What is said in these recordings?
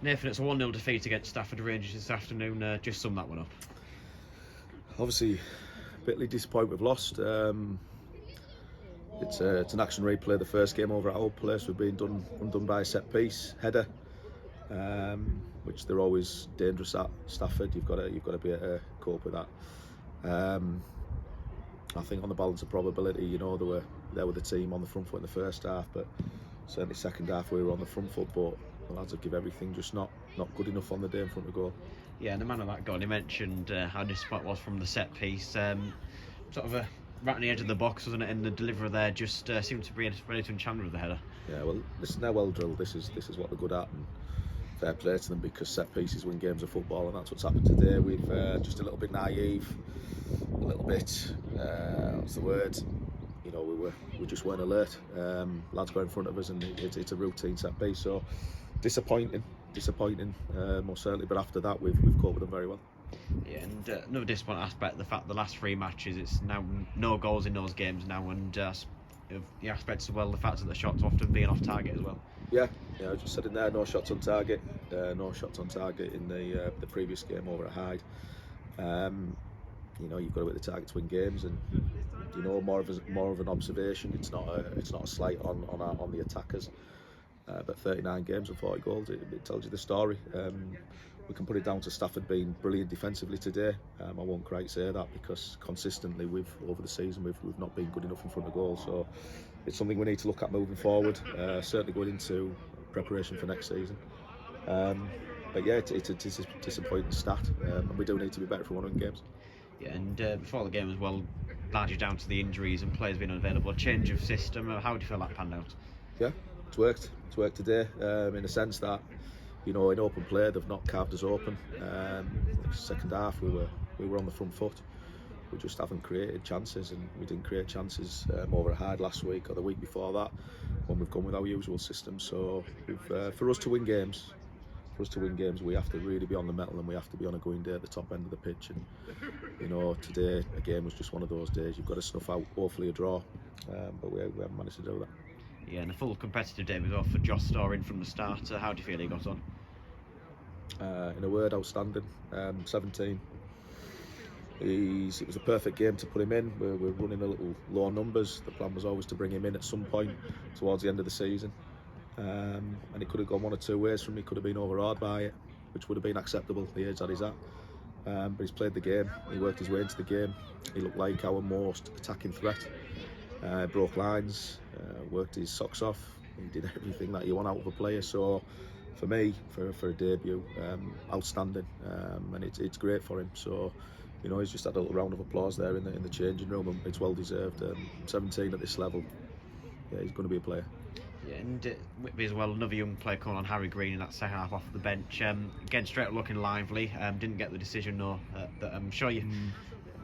Nathan, it's a 1-0 defeat against Stafford Rangers this afternoon. Just sum that one up. Obviously, bitterly disappointed we've lost. It's an action replay. The first game over at our place, we've been undone by a set piece header, which they're always dangerous at. Stafford, you've got to be able to cope with that. I think on the balance of probability, they were there with the team on the front foot in the first half, but certainly second half we were on the front foot, but the lads have given everything, just not good enough on the day in front of goal. Yeah, and the man of that goal, he mentioned how disappointed was from the set piece. Sort of right on the edge of the box, wasn't it? And the deliverer there just seemed to be ready to enchant with the header. Yeah, well, listen, they're well drilled. This is what they're good at, and fair play to them, because set pieces win games of football, and that's what's happened today. We've just a little bit naive, a little bit. What's the word? We just weren't alert. Lads go in front of us, and it's a routine set piece. So disappointing, most certainly. But after that, we've coped with them very well. Yeah, and another disappointing aspect, the fact the last 3 matches, it's now no goals in those games now, and the aspects as well, the fact that the shots often being off target as well. Yeah, I just said in there, no shots on target. No shots on target in the previous game over at Hyde. You've got to hit the target to win games, and more of an observation. It's not a slight on the attackers. But 39 games and 40 goals, it tells you the story. We can put it down to Stafford being brilliant defensively today. I won't quite say that, because consistently over the season we've not been good enough in front of goal. So it's something we need to look at moving forward. Certainly going into preparation for next season. But yeah, it's a disappointing stat, and we do need to be better for 100 games. Yeah, and before the game as well, largely down to the injuries and players being unavailable, a change of system. How do you feel that panned out? Yeah, it's worked. It's worked today, in the sense that, in open play they've not carved us open. Second half we were on the front foot. We just haven't created chances, and we didn't create chances over at Hyde last week or the week before that, when we've gone with our usual system. So for us to win games, we have to really be on the metal, and we have to be on a going day at the top end of the pitch. And today again was just one of those days. You've got to snuff out hopefully a draw, but we haven't managed to do that. Yeah, and a full competitive day as well for Josh Storing from the start. How do you feel he got on? In a word, outstanding. 17. It was a perfect game to put him in. We're running a little low numbers. The plan was always to bring him in at some point towards the end of the season. And it could have gone one or two ways from me. Could have been overawed by it, which would have been acceptable, the age that he's at. But he's played the game. He worked his way into the game. He looked like our most attacking threat. Broke lines, worked his socks off. He did everything that you want out of a player. So for me, for a debut, outstanding, and it's great for him. So he's just had a little round of applause there in the changing room, and it's well deserved. 17 at this level, yeah, he's going to be a player. Yeah, and Whitby as well, another young player coming on, Harry Green, in that second half off the bench. Again, straight up looking lively. Didn't get the decision, no. That I'm sure you.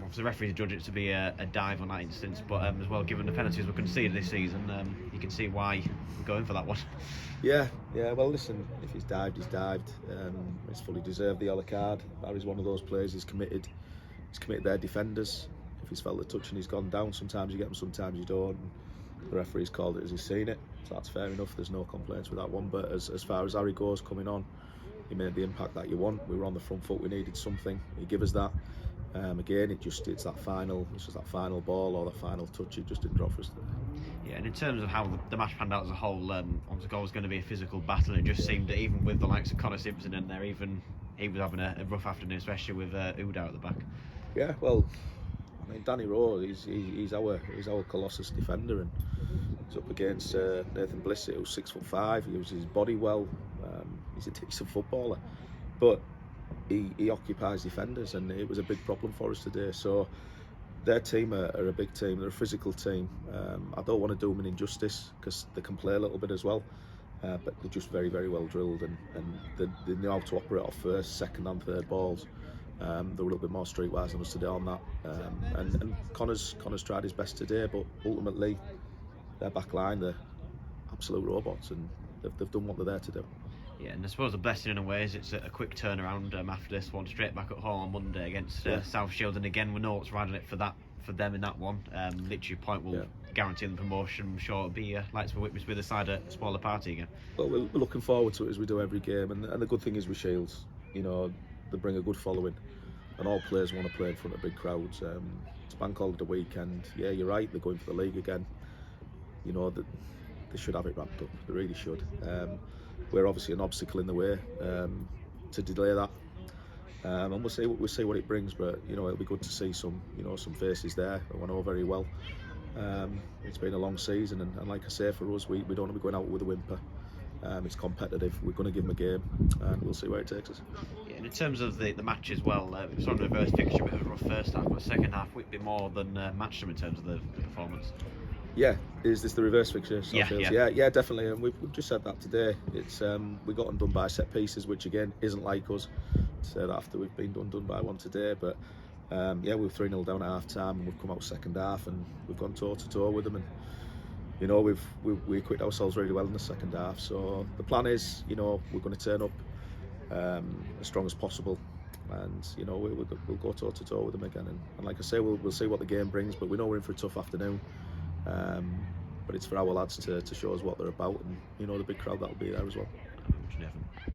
Obviously, the referees judge it to be a dive on that instance, but as well, given the penalties we conceded this season, you can see why we're going for that one. Yeah. Well, listen, if he's dived, he's dived. He's fully deserved the yellow card. Harry's one of those players. He's committed their defenders. If he's felt the touch and he's gone down, sometimes you get them, sometimes you don't. The referee's called it as he's seen it, so that's fair enough. There's no complaints with that one. But as far as Harry goes, coming on, he made the impact that you want. We were on the front foot. We needed something. He gave us that. Again, it's that final ball or that final touch. It just didn't drop for us today. Yeah, and in terms of how the match panned out as a whole, obviously goal was going to be a physical battle. It just seemed that even with the likes of Connor Simpson in there, even he was having a rough afternoon, especially with Uda at the back. Yeah, well, I mean, Danny Rowe, he's our colossus defender, and he's up against Nathan Blissett, who's 6'5". He uses his body well. He's a decent footballer, but he occupies defenders, and it was a big problem for us today. So their team are a big team. They're a physical team. I don't want to do them an injustice, because they can play a little bit as well, but they're just very, very well drilled, and they know how to operate off first, second and third balls. They were a little bit more streetwise than us today on that, and Connor's tried his best today, but ultimately their back line, they're absolute robots, and they've done what they're there to do. Yeah, and I suppose the blessing in a way is it's a quick turnaround after this one, straight back at home on Monday against South Shields, and again we know what's riding it for them in that one. Literally point will guaranteeing the promotion. I'm sure it'll be like to witness with a side at a smaller party again. But we're looking forward to it as we do every game, and the good thing is with Shields, you know, they bring a good following, and all players want to play in front of big crowds. It's bank holiday weekend. Yeah, you're right. They're going for the league again. You know that they should have it wrapped up. They really should. We're obviously an obstacle in the way to delay that, and we'll see what it brings. But you know, it'll be good to see some faces there who I know very well. It's been a long season, and like I say, for us, we don't want to be going out with a whimper. It's competitive. We're going to give them a game, and we'll see where it takes us. Yeah, and in terms of the match as well, it was on a reverse fixture, a bit of a rough first half, but second half a bit more than matched them in terms of the performance. Yeah, is this the reverse fixture? Yeah, Definitely, and we've just said that today. It's we got undone by set pieces, which again isn't like us. To say that after we've been done by one today, but we were 3-0 down at half time, and we've come out second half, and we've gone toe to toe with them, and you know we equipped ourselves really well in the second half. So the plan is, you know, we're going to turn up as strong as possible, and you know we'll go toe to toe with them again. And like I say, we'll see what the game brings, but we know we're in for a tough afternoon. But it's for our lads to show us what they're about, and you know the big crowd that'll be there as well.